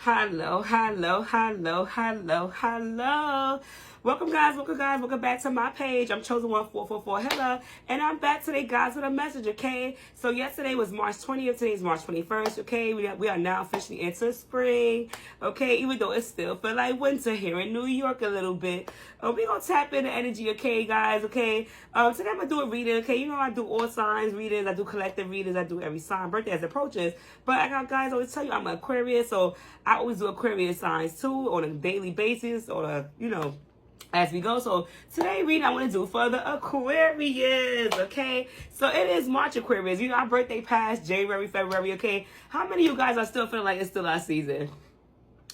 Hello, hello, hello, hello, hello. Welcome guys, welcome back to my page. I'm Chosen1444. Hello. And I'm back today, guys, with a message, okay? So yesterday was March 20th, today's March 21st, okay? We are now officially into spring, okay? Even though it still feel like winter here in New York a little bit. We're gonna tap into energy, okay, guys, okay? Today I'm gonna do a reading, okay? You know I do all signs readings, I do collective readings, I do every sign, birthday as it approaches. But I got guys always tell you I'm an Aquarius, so I always do Aquarius signs too on a daily basis or as we go. So today reading I want to do for the Aquarius, okay? So it is March Aquarius. You know, our birthday passed January, February, okay? How many of you guys are still feeling like it's still our season?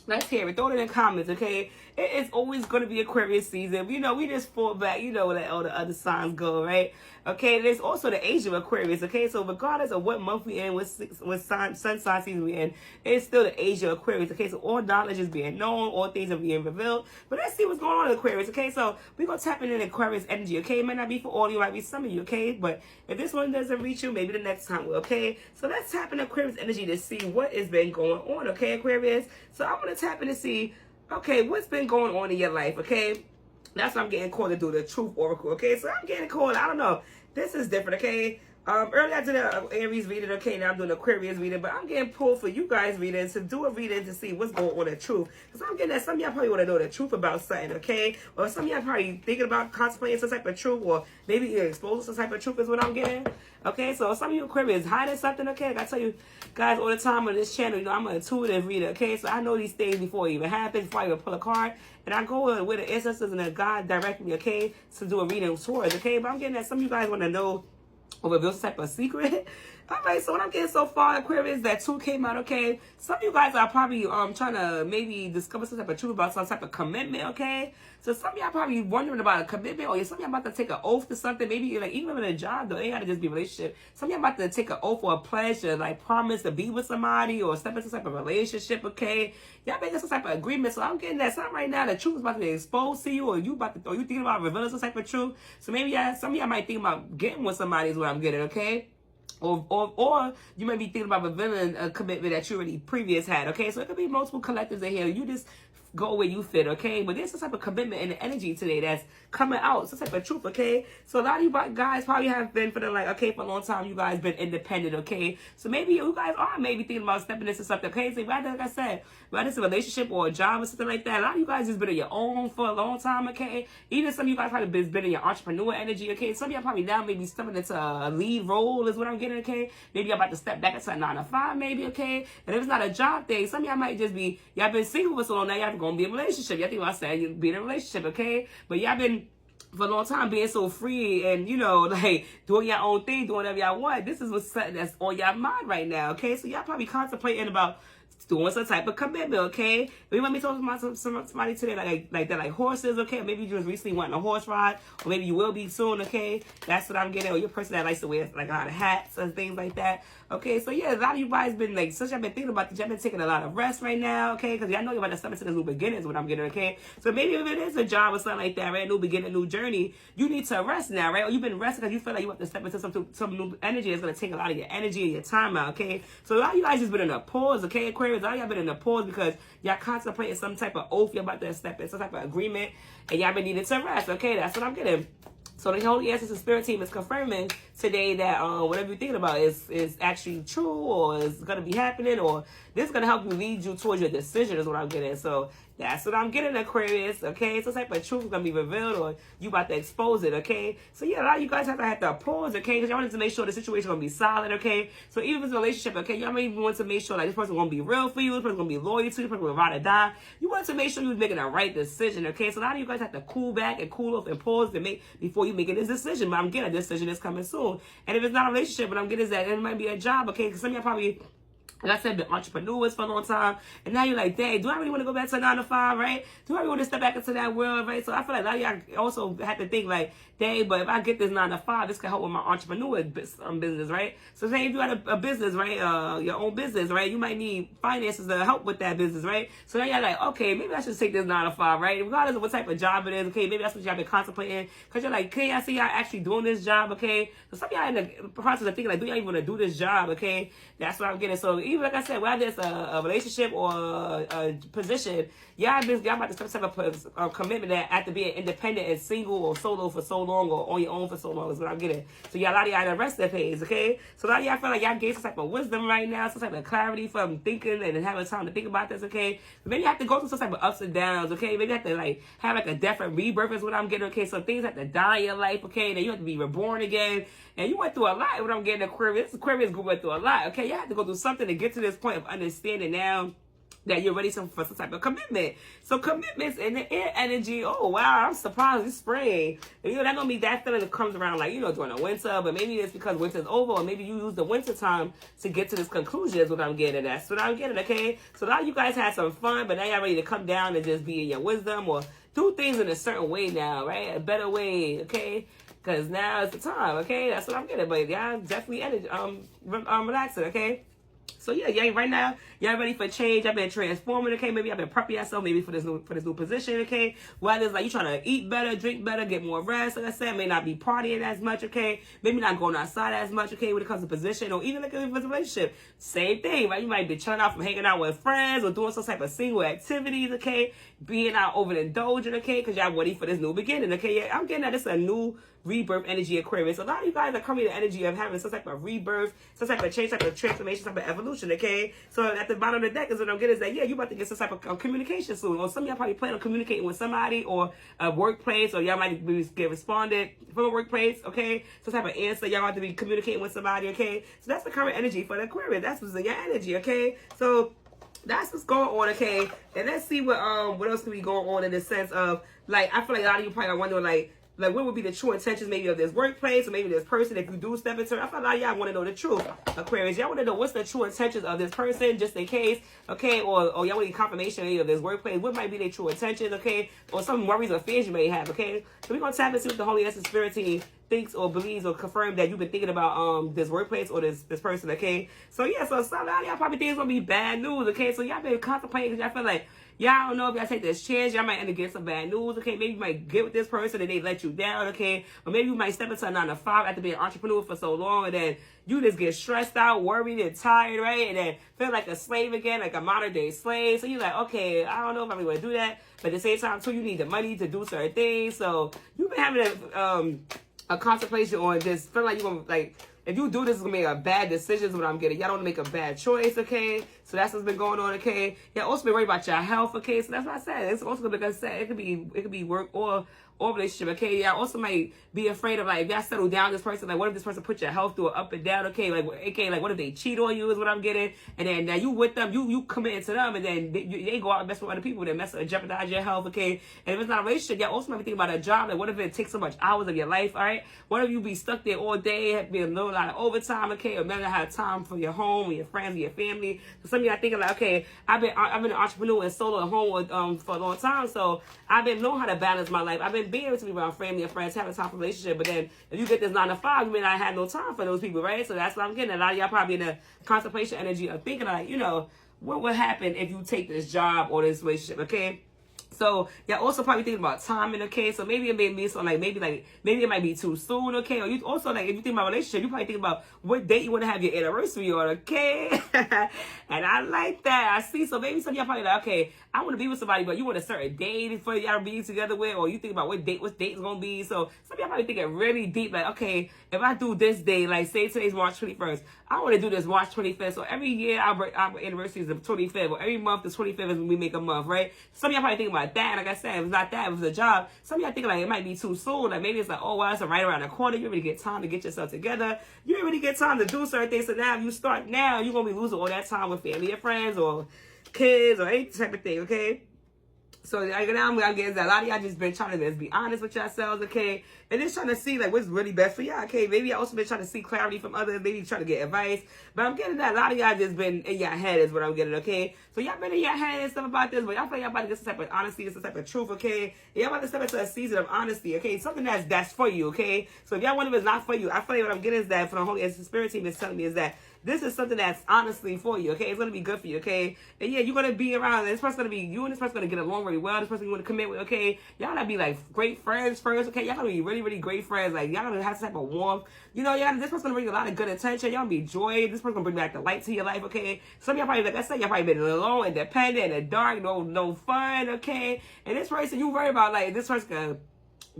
Let's hear it. Throw it in the comments, okay? It is always going to be Aquarius season. You know, we just fall back. You know where all the other signs go, right? Okay, there's also the age of Aquarius, okay? So regardless of what month we in, what sun sign season we in, it's still the age of Aquarius, okay? So all knowledge is being known, all things are being revealed. But let's see what's going on in Aquarius, okay? So we're going to tap into Aquarius energy, okay? It might not be for all of you, it might be some of you, okay? But if this one doesn't reach you, maybe the next time will, okay? So let's tap into Aquarius energy to see what has been going on, okay, Aquarius? So I'm going to tap in to see, okay, what's been going on in your life, okay? That's what I'm getting called to do, the truth oracle, okay? So I'm getting called, I don't know. This is different, okay? Earlier I did an Aries reading, okay? Now I'm doing Aquarius reading, but I'm getting pulled for you guys reading to do a reading to see what's going on in truth. Because I'm getting that some of y'all probably want to know the truth about something, okay? Or some of y'all probably thinking about contemplating some type of truth, or maybe you're exposed to some type of truth is what I'm getting. Okay, so some of you Aquarius hiding something, okay? Like I tell you guys all the time on this channel, you know, I'm an intuitive reader, okay? So I know these things before it even happens, before I even pull a card. And I go with the ancestors and the God direct me, okay? To do a reading towards, okay? But I'm getting that some of you guys want to know or reveal some type of secret. All right, so what I'm getting so far, Aquarius, that 2 came out, okay? Some of you guys are probably trying to maybe discover some type of truth about some type of commitment, okay? So some of y'all probably wondering about a commitment, or some of y'all about to take an oath to something. Maybe you're like, even in a job, though, it ain't gotta just be a relationship. Some of y'all about to take an oath or a pledge to like promise to be with somebody or step into some type of relationship, okay? Y'all making some type of agreement. So I'm getting that something right now, the truth is about to be exposed to you, or you thinking about revealing some type of truth. So maybe some of y'all might think about getting with somebody is what I'm getting, okay? Or you might be thinking about revealing a commitment that you already previous had, okay? So it could be multiple collectives in here. You just go where you fit, okay? But there's some type of commitment and energy today that's coming out, some type of truth, okay? So a lot of you guys probably have been feeling like, okay, for a long time, you guys been independent, okay? So maybe you guys are maybe thinking about stepping into something, okay? So like I said, whether it's a relationship or a job or something like that, a lot of you guys just been on your own for a long time, okay? Even some of you guys probably been in your entrepreneur energy, okay? Some of y'all probably now maybe stepping into a lead role is what I'm getting, okay? Maybe y'all about to step back into a 9 to 5, maybe, okay? And if it's not a job thing, some of y'all might just be, y'all been single for so long, now y'all gonna be in a relationship. Y'all think about saying you be in a relationship, okay? But y'all been for a long time being so free and, you know, like doing your own thing, doing whatever y'all want. This is what's something that's on y'all mind right now, okay? So y'all probably contemplating about doing some type of commitment, okay? We might be talking about somebody today like horses, okay? Or maybe you just recently went on a horse ride, or maybe you will be soon, okay? That's what I'm getting. Or you're a person that likes to wear like a lot of hats and things like that, okay? So yeah, a lot of you guys been like, since y'all been thinking about this, y'all been taking a lot of rest right now, okay? Because y'all know you're about to step into this new beginning is what I'm getting, okay? So maybe if it is a job or something like that, right? New beginning, new journey, you need to rest now, right? Or you've been resting because you feel like you have to step into some new energy that's going to take a lot of your energy and your time out, okay? So a lot of you guys just been in a pause, okay, Aquarius? A lot of y'all been in a pause because y'all contemplating some type of oath, you're about to step in some type of agreement, and y'all been needing to rest, okay? That's what I'm getting. So the Holy Essence and Spirit team is confirming today that whatever you're thinking about is actually true, or is going to be happening, or this is going to help you lead you towards your decision is what I'm getting. So that's what I'm getting, Aquarius, okay? Some type of truth is going to be revealed, or you about to expose it, okay? So yeah, a lot of you guys have to pause, okay? Because y'all wanted to make sure the situation going to be solid, okay? So even if it's a relationship, okay, y'all may even want to make sure like this person going to be real for you, this person going to be loyal to you, this person will ride or die. You want to make sure you're making the right decision, okay? So a lot of you guys have to cool back and cool off and pause to make before you making this decision. But I'm getting a decision that's coming soon. And if it's not a relationship, what I'm getting is that it might be a job, okay? Because some of y'all probably, like I said, been entrepreneurs for a long time. And now you're like, dang, do I really want to go back to 9 to 5, right? Do I really want to step back into that world, right? So I feel like a lot of y'all also have to think like, dang, but if I get this 9 to 5, this can help with my entrepreneur business, right? So say if you had a business, right? Your own business, right? You might need finances to help with that business, right? So now you're like, okay, maybe I should take this 9 to 5, right? Regardless of what type of job it is, okay? Maybe that's what y'all been contemplating. Because you're like, can I see y'all actually doing this job, okay? So some of y'all in the process of thinking like, do y'all even want to do this job, okay? That's what I'm getting. So even like I said, whether it's a relationship or a position, y'all about to start some type of commitment that after being independent and single or solo for so long or on your own for so long is what I'm getting. So y'all, a lot of y'all in the rest of the phase, okay? So a lot of y'all feel like y'all gain some type of wisdom right now, some type of clarity from thinking and having time to think about this, okay? But maybe you have to go through some type of ups and downs, okay? Maybe you have to like have like a death and rebirth is what I'm getting, okay? So things have to die in your life, okay? Then you have to be reborn again. And you went through a lot. What I'm getting, Aquarius went through a lot, okay? You have to go through something to get to this point of understanding now that you're ready for some type of commitment. So commitments in the air energy. Oh wow, I'm surprised it's spring. You know, that don't mean that feeling that comes around like, you know, during the winter, but maybe it's because winter's over, or maybe you use the winter time to get to this conclusion is what I'm getting. That's what I'm getting, okay? So a lot of you guys had some fun, but now y'all ready to come down and just be in your wisdom or do things in a certain way now, right? A better way, okay? Because now is the time, okay? That's what I'm getting. But y'all definitely relaxing, okay? So yeah, right now, y'all ready for change. I've been transforming, okay? Maybe I've been prepping yourself maybe for this new position, okay? Whether it's like you trying to eat better, drink better, get more rest, like I said, may not be partying as much, okay? Maybe not going outside as much, okay, when it comes to position, or even like a relationship. Same thing, right? You might be chilling out from hanging out with friends or doing some type of single activities, okay? Being out overindulging, okay? Because y'all ready for this new beginning, okay? Yeah, I'm getting that it's a new rebirth energy, Aquarius. A lot of you guys are coming to the energy of having some type of rebirth, some type of change, type of transformation, type of evolution, okay? So at the bottom of the deck is what I'm getting is that, yeah, you about to get some type of communication soon. Or some of y'all probably plan on communicating with somebody or a workplace, or y'all might get responded from a workplace, okay? Some type of answer, y'all have to be communicating with somebody, okay? So that's the current energy for the Aquarius. That's what's in your energy, okay? So that's what's going on, okay? And let's see what else can be going on in the sense of, like, I feel like a lot of you probably are wondering, like what would be the true intentions maybe of this workplace or maybe this person if you do step into it. I feel like y'all want to know the truth, Aquarius. Y'all want to know what's the true intentions of this person just in case, okay? Or y'all want confirmation maybe of this workplace. What might be their true intentions, okay? Or some worries or fears you may have, okay? So we're going to tap into what the Holy Essence Spirit team thinks or believes or confirm that you've been thinking about this workplace or this person, okay? So yeah, so some of y'all probably think it's going to be bad news, okay? So y'all been contemplating because y'all feel like, y'all don't know if y'all take this chance, y'all might end up getting some bad news, okay? Maybe you might get with this person and they let you down, okay? Or maybe you might step into a 9 to 5 after being an entrepreneur for so long and then you just get stressed out, worried, and tired, right? And then feel like a slave again, like a modern day slave. So you're like, okay, I don't know if I really want to do that. But at the same time, too, you need the money to do certain things. So you've been having a contemplation on this, feeling like you're going to, like, if you do this, it's going to be a bad decision is what I'm getting. Y'all don't make a bad choice, okay? So that's what's been going on, okay? Y'all also been worried about your health, okay? So that's what I said. It's also going to be, like I said, it could be work or relationship, okay? Y'all also might be afraid of, like, if y'all settle down this person, like, what if this person put your health through up and down, okay? Like, what if they cheat on you is what I'm getting? And then now you with them, you commit to them, and then they go out and mess with other people that jeopardize your health, okay? And if it's not a relationship, y'all also might be thinking about a job. Like, what if it takes so much hours of your life, all right? What if you be stuck there all day, have to be a little lot of overtime, okay? Or never have time for your home, or your friends, or your family. So some of y'all thinking like, okay, I've been an entrepreneur and solo at home for a long time, so I've been knowing how to balance my life. I've been being able to be around family and friends, having time for relationship. But then if you get this 9 to 5, you may not have no time for those people, right? So that's what I'm getting. A lot of y'all probably in the contemplation energy of thinking like, you know, what would happen if you take this job or this relationship, okay? So y'all also probably thinking about timing, okay? So maybe it may be so maybe it might be too soon, okay? Or you also if you think about relationship, you probably think about what date you want to have your anniversary on, okay? And I like that. I see. So maybe some of y'all probably like, okay, I want to be with somebody, but you want a certain date for y'all to be together with, or you think about what date is gonna be. So some of y'all probably thinking really deep, like, okay, if I do this day, like say today's March 21st, I want to do this March 25th. So every year our anniversary is the 25th, or every month the 25th is when we make a month, right? Some of y'all probably thinking about that. Like I said, if it's not that, if it's a job, some of y'all thinking like it might be too soon. Like maybe it's like, oh wow, it's right around the corner. You already get time to get yourself together. You already get time to do certain things. So now if you start now, you're gonna be losing all that time with family and friends or kids or any type of thing, okay? So like now I'm getting that a lot of y'all just been trying to just be honest with yourselves, okay? And just trying to see like what's really best for y'all, okay? Maybe I also been trying to see clarity from others, maybe trying to get advice. But I'm getting that a lot of y'all just been in your head is what I'm getting, okay? So y'all been in your head and stuff about this, but y'all feel y'all about to get some type of honesty and some type of truth, okay? And y'all about to step into a season of honesty, okay? Something that's for you, okay? So if y'all wonder if it's not for you, I feel like what I'm getting is that for the Holy Spirit team is telling me is that this is something that's honestly for you, okay? It's going to be good for you, okay? And yeah, you're going to be around, this person's going to be, you and this person's going to get along really well. This person you want to commit with, okay? Y'all going to be like great friends first, okay? Y'all going to be really, really great friends. Like, y'all going to have some type of warmth. You know, this person's going to bring a lot of good attention. Y'all going to be joy. This person's going to bring back the light to your life, okay? Some of y'all probably, like I said, y'all probably been alone, independent, in the dark, no fun, okay? And this person, you worry about, like, this person's going to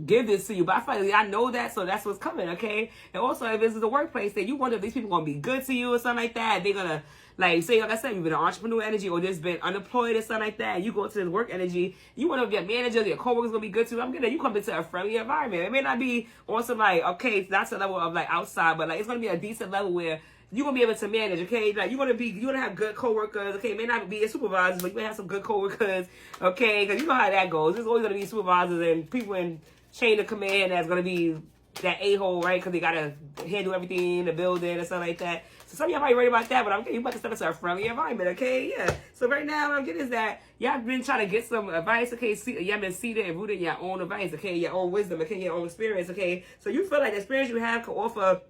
give this to you, but I feel like I know that, so that's what's coming, okay? And also, if this is a workplace, that you wonder if these people gonna be good to you or something like that. They're gonna, like, say, like I said, you've been an entrepreneur energy, or just been unemployed or something like that. You go to this work energy, you wonder if your manager, your coworkers gonna be good to you. I'm getting, you come into a friendly environment. It may not be on some, like, okay, that's a level of, like, outside, but, like, it's gonna be a decent level where you're gonna be able to manage, okay? Like, you're gonna have good coworkers, okay? It may not be a supervisor, but you may have some good coworkers, okay? Because you know how that goes. There's always gonna be supervisors and people in chain of command that's gonna be that a-hole, right? Because they gotta handle everything in the building and stuff like that. So some of y'all might be worried about that, but I'm getting you about to step into a friendly environment, okay? Yeah. So right now, what I'm getting is that y'all been trying to get some advice, okay? Y'all been seated and rooted in your own advice, okay? Your own wisdom, okay? Your own experience, okay? So you feel like the experience you have can offer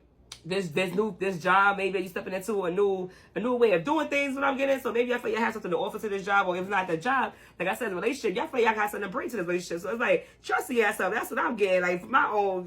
this job, maybe you stepping into a new way of doing things, what I'm getting. So maybe I feel you have something to offer to this job, or if not the job, like I said, the relationship, y'all feel y'all got something to bring to this relationship. So it's like, trust in yourself. That's what I'm getting. Like, my own,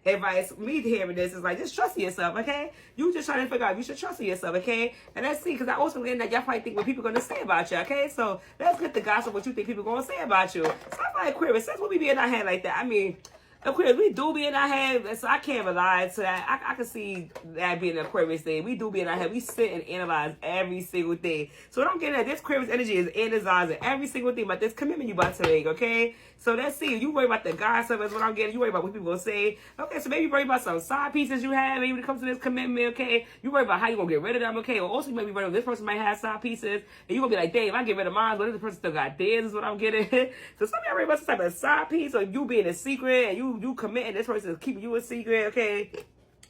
advice, me hearing this is like, just trust in yourself, okay? You just trying to figure out, you should trust in yourself, okay? And let's see, because I also getting that y'all probably think what people are going to say about you, okay? So let's get the gossip, what you think people are going to say about you. So I'm like, Aquarius, since we be in our head like that, I mean, Aquarius, we do be in our head, so I can't rely to that. I can see that being an Aquarius thing. We do be in our head. We sit and analyze every single thing. So what I'm getting at, this Aquarius energy is analyzing every single thing about this commitment you about to make, okay? So let's see. You worry about the gossip is what I'm getting. You worry about what people will say. Okay, so maybe you worry about some side pieces you have, maybe when it comes to this commitment, okay? You worry about how you going to get rid of them, okay? Or also you might be worried about this person might have side pieces, and you're going to be like, dang, if I get rid of mine, but this person still got theirs is what I'm getting. So some of y'all worry about some type of side piece, or you being a secret, and you committing, this person is keeping you a secret, okay?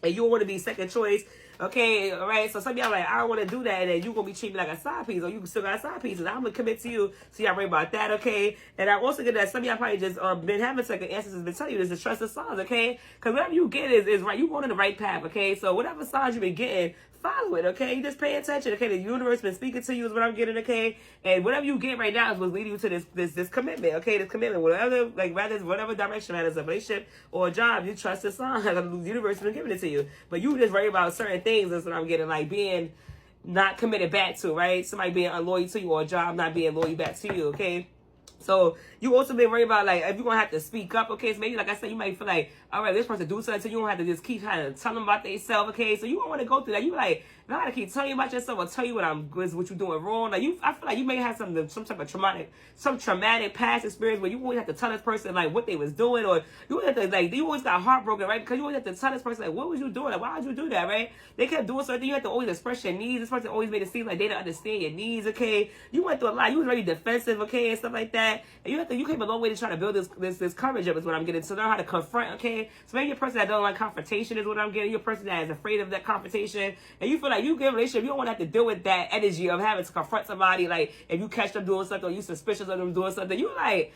And you don't want to be second choice, okay? All right, so some of y'all like, I don't want to do that, and then you going to be treated like a side piece, or you still got side pieces. I'm going to commit to you, so y'all worry about that, okay? And I also get that some of y'all probably just been having second answers, been telling you this is trust the signs, okay? Because whatever you get is right. You going in the right path, okay? So whatever signs you've been getting, follow it, okay? You just pay attention, okay? The universe been speaking to you is what I'm getting, okay? And whatever you get right now is what's leading you to this commitment, okay? This commitment, whatever, like, rather whatever direction, whether it's a relationship or a job, you trust the sign. The universe has been giving it to you. But you just worry about certain things, that's what I'm getting, like being not committed back to, right? Somebody being unloyal to you, or a job not being loyal back to you, okay? So you also been worried about, like, if you're going to have to speak up, okay? So maybe, like I said, you might feel like, all right, this person do something, so you don't have to just keep trying to tell them about themselves, okay? So you don't want to go through that. You like, I gotta keep telling you about yourself, or tell you what you're doing wrong. Like, I feel like you may have some type of traumatic past experience where you always have to tell this person, like, what they was doing, or you always have to, like, you always got heartbroken, right? Because you always have to tell this person, like, what was you doing? Like, why did you do that, right? They kept doing something. You have to always express your needs. This person always made it seem like they didn't understand your needs, okay? You went through a lot. You was very defensive, okay, and stuff like that. And you came a long way to try to build this courage up is what I'm getting. So learn how to confront, okay? So maybe you're a person that don't like confrontation is what I'm getting. You're a person that is afraid of that confrontation, and you feel like you get a relationship, you don't want to have to deal with that energy of having to confront somebody. Like, if you catch them doing something, or you suspicious of them doing something, you like,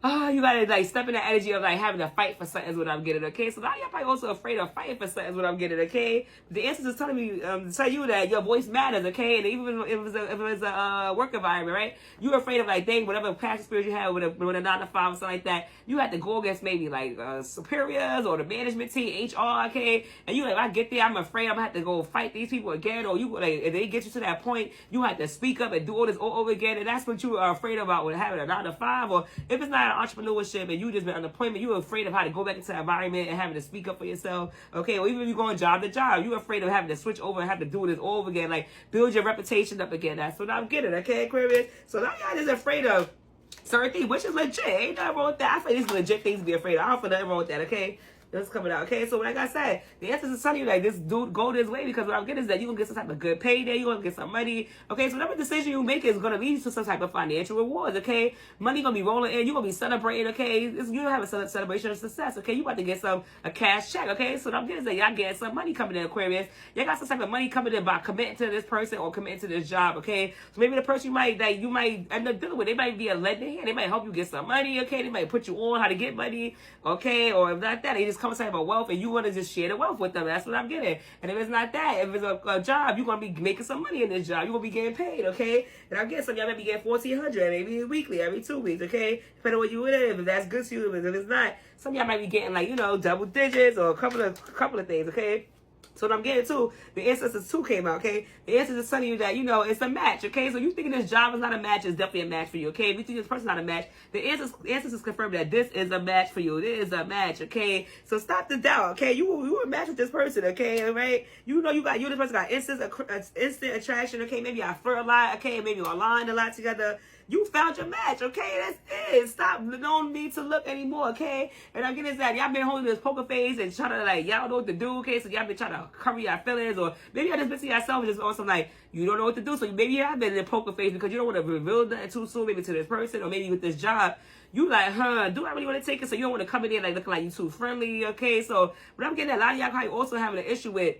oh, you gotta like step in the energy of like having to fight for something is what I'm getting, okay? So now you're probably also afraid of fighting for something is what I'm getting, okay? The answers is telling me, tell you that your voice matters, okay? And even if it was a work environment, right? You're afraid of like, dang, whatever past experience you have with a 9 to 5 or something like that, you have to go against maybe like superiors or the management team, HR, okay? And you like, if I get there, I'm afraid I'm gonna have to go fight these people again, or you like, if they get you to that point, you have to speak up and do all this all over again, and that's what you are afraid about with having a 9 to 5, or if it's not entrepreneurship and you just been unemployment, you're afraid of how to go back into the environment and having to speak up for yourself, okay? Or even if you're going job to job, you're afraid of having to switch over and have to do this all over again, like build your reputation up again. That's what I'm getting, okay, Aquarius? So now y'all just afraid of certain things, which is legit. Ain't nothing wrong with that. I feel these legit things to be afraid of. I don't feel nothing wrong with that, okay? That's coming out, okay? So like I said, the answer is telling you like this dude go this way, because what I'm getting is that you're gonna get some type of good payday, you're gonna get some money, okay? So whatever decision you make is gonna lead you to some type of financial rewards, okay? Money gonna be rolling in, you're gonna be celebrating, okay? You don't have a celebration of success, okay? You about to get a cash check, okay? So what I'm getting is that y'all getting some money coming in, Aquarius. Y'all got some type of money coming in by committing to this person or committing to this job, okay? So maybe the person you might end up dealing with, they might be a lending hand, they might help you get some money, okay? They might put you on how to get money, okay? Or if not that, they just just come inside about wealth and you want to just share the wealth with them. That's what I'm getting. And if it's not that, if it's a job, you're going to be making some money in this job. You're going to be getting paid, okay? And I'm getting some of y'all might be getting $1,400, maybe weekly, every 2 weeks, okay? Depending on what you live, if that's good to you, if it's not, some of y'all might be getting like, double digits or a couple of things, okay? So what I'm getting to, the Ancestors 2 came out, okay? The Ancestors is telling you that, it's a match, okay? So you thinking this job is not a match, it's definitely a match for you, okay? If you think this person's not a match, the Ancestors confirm that this is a match for you. This is a match, okay? So stop the doubt, okay? You a match with this person, okay? All right? This person got instant attraction, okay? Maybe y'all flirt a lot, okay? Maybe you're online a lot together. You found your match, okay? That's it. Stop. Don't need to look anymore, okay? And I'm getting that. Y'all been holding this poker face and trying to, y'all know what to do, okay? So y'all been trying to cover your feelings, or maybe y'all just been to yourself and just on some, you don't know what to do. So maybe y'all been in poker face because you don't want to reveal nothing too soon, maybe to this person, or maybe with this job. You do I really want to take it? So you don't want to come in there looking like you too friendly, okay? So, but I'm getting that. A lot of y'all probably also having an issue with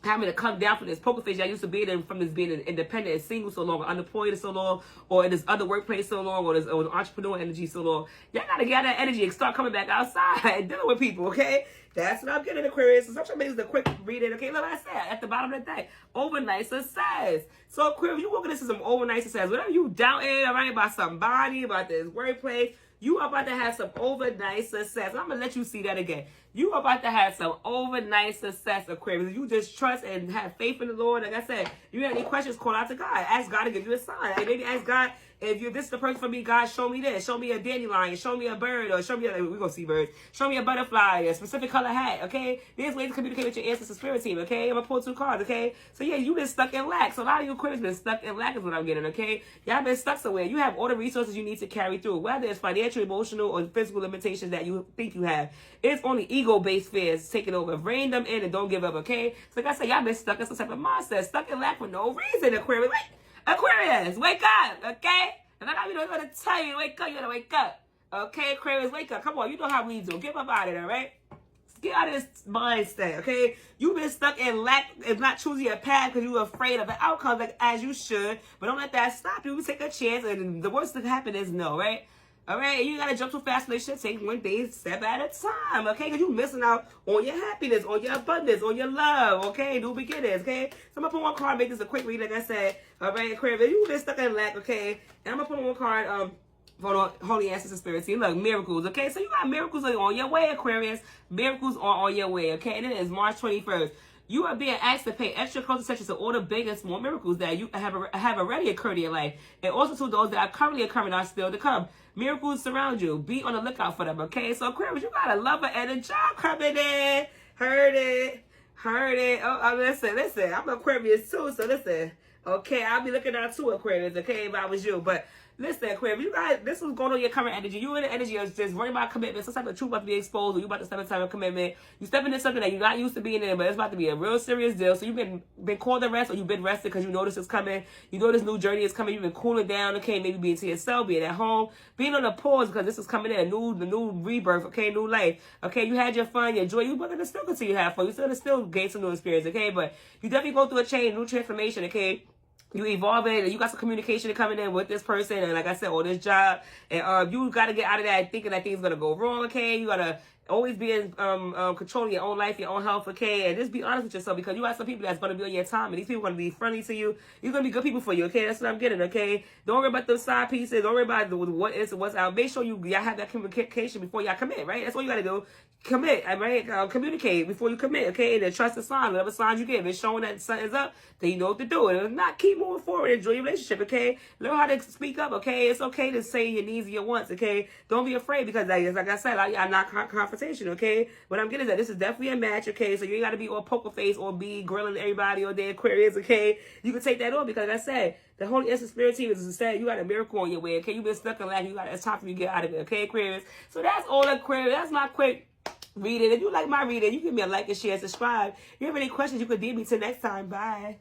having to come down from this poker face y'all used to be in, from this being independent and single so long, or unemployed so long, or in this other workplace so long, or this entrepreneur energy so long. Y'all gotta get that energy and start coming back outside and dealing with people, okay? That's what I'm getting, Aquarius. So sometimes it's a quick reading, okay? Look what I said at the bottom of the thing. Overnight success. So Aquarius, you walking into some overnight success. Whatever you doubting, all right, about somebody, about this workplace, you are about to have some overnight success. I'm going to let you see that again. You are about to have some overnight success, Aquarius. You just trust and have faith in the Lord. Like I said, if you have any questions, call out to God. Ask God to give you a sign. Like maybe ask God, if this is the person for me, God, show me this. Show me a dandelion. Show me a bird. Or show me, we're going to see birds. Show me a butterfly, a specific color hat, okay? There's ways to communicate with your ancestors spirit team, okay? I'm going to pull 2 cards, okay? So yeah, you been stuck in lack. So a lot of you Aquarius been stuck in lack is what I'm getting, okay? Y'all been stuck somewhere. You have all the resources you need to carry through, whether it's financial, emotional, or physical limitations that you think you have. It's only ego-based fears taking over. Rein them in and don't give up, okay? So like I said, y'all been stuck in some type of mindset, stuck in lack for no reason, Aquarius. Aquarius, wake up, okay? And I gotta tell you to wake up. You gotta wake up. Okay, Aquarius, wake up. Come on, you know how we do. Get up out of there, right? Get out of this mindset, okay? You've been stuck in lack and not choosing your path because you're afraid of the outcome, as you should. But don't let that stop you. Take a chance, and the worst that can happen is no, right? All right, you gotta jump too fast for this shit. Take one day, step at a time, okay? Because you're missing out on your happiness, on your abundance, on your love, okay? New beginnings, okay? So I'm gonna put one card, make this a quick read, like I said. All right, Aquarius, you've been stuck in lack, okay? And I'm gonna put one card, for the Holy Ancestor Spirit Team. Look, miracles, okay? So you got miracles on your way, Aquarius. Miracles are on your way, okay? And it is March 21st. You are being asked to pay extra close attention to all the big and small miracles that you have already occurred in your life, and also to those that are currently occurring are still to come. Miracles surround you. Be on the lookout for them, okay? So Aquarius, you got a lover and a job coming in. Heard it. Oh, listen. I'm Aquarius too, so listen. Okay, I'll be looking out too, Aquarius, okay, if I was you. But listen, Aquarius, you guys, this is going on your current energy. You in the energy of just worrying about commitment. Some type of truth about to be exposed, or you about to step into a commitment. You step into something that you're not used to being in, but it's about to be a real serious deal. So you've been called to rest, or you've been rested because you know this is coming. You know this new journey is coming. You've been cooling down, okay, maybe being to yourself, being at home, being on a pause because this is coming in, the new rebirth, okay, new life. Okay, you had your fun, your joy. You're going to still continue to have fun. You're going to still gain some new experience, okay? But you definitely go through a change, new transformation, okay? You evolving, and you got some communication coming in with this person, and like I said, on this job, and you got to get out of that thinking that things gonna go wrong, okay? You gotta always be in controlling your own life, your own health, okay? And just be honest with yourself, because you got some people that's gonna be on your time, and these people are gonna be friendly to you. These gonna be good people for you, okay? That's what I'm getting, okay? Don't worry about those side pieces. Don't worry about what is and what's out. Make sure y'all have that communication before y'all commit, right? That's all you gotta do. Commit, right? Communicate before you commit, okay? And then trust the sign. Whatever signs you give, it's showing that something's up, then you know what to do. And if not, keep moving forward. Enjoy your relationship, okay? Learn how to speak up, okay? It's okay to say your needs and your wants, okay? Don't be afraid, because like I said, I'm not confrontation, okay? What I'm getting is that this is definitely a match, okay? So you ain't got to be all poker face or be grilling everybody all day, Aquarius, okay? You can take that on, because like I said, the Holy Essence Spirit Team is said you got a miracle on your way, okay? You've been stuck in life. It's time for you to get out of it, okay, Aquarius? So that's all, Aquarius. That's my quick reading. If you like my reading, you give me a like and share, subscribe. If you have any questions, you could DM me till next time. Bye.